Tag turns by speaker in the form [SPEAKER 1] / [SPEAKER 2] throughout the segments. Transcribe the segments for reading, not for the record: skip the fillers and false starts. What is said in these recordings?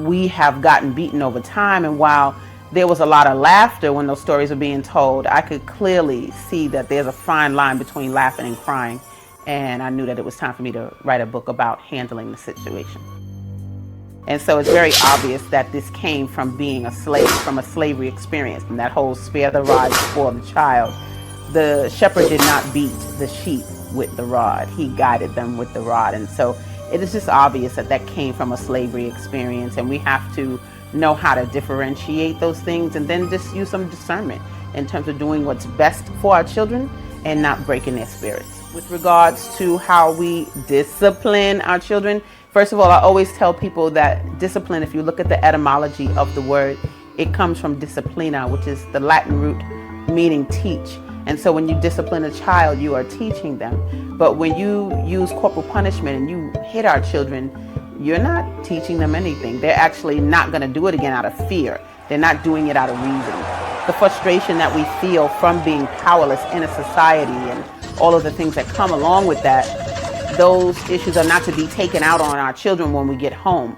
[SPEAKER 1] We have gotten beaten over time, and while there was a lot of laughter when those stories were being told, I could clearly see that there's a fine line between laughing and crying, and I knew that it was time for me to write a book about handling the situation. And so it's very obvious that this came from being a slave, from a slavery experience, and that whole spare the rod, spoil the child. The shepherd did not beat the sheep with the rod. He guided them with the rod. And so it is just obvious that that came from a slavery experience, and we have to know how to differentiate those things and then just use some discernment in terms of doing what's best for our children and not breaking their spirits. With regards to how we discipline our children, first of all, I always tell people that discipline, if you look at the etymology of the word, it comes from disciplina, which is the Latin root meaning teach. And so when you discipline a child, you are teaching them. But when you use corporal punishment and you hit our children, you're not teaching them anything. They're actually not going to do it again out of fear. They're not doing it out of reason. The frustration that we feel from being powerless in a society and all of the things that come along with that, those issues are not to be taken out on our children when we get home.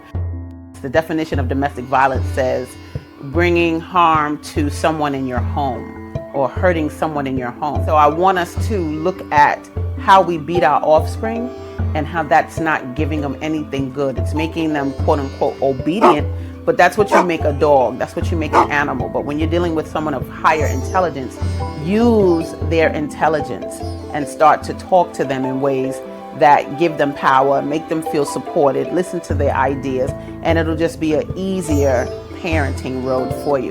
[SPEAKER 1] The definition of domestic violence says bringing harm to someone in your home or hurting someone in your home. So I want us to look at how we beat our offspring and how that's not giving them anything good. It's making them quote unquote obedient, but that's what you make a dog, that's what you make an animal. But when you're dealing with someone of higher intelligence, use their intelligence and start to talk to them in ways that give them power, make them feel supported, listen to their ideas, and it'll just be an easier parenting road for you.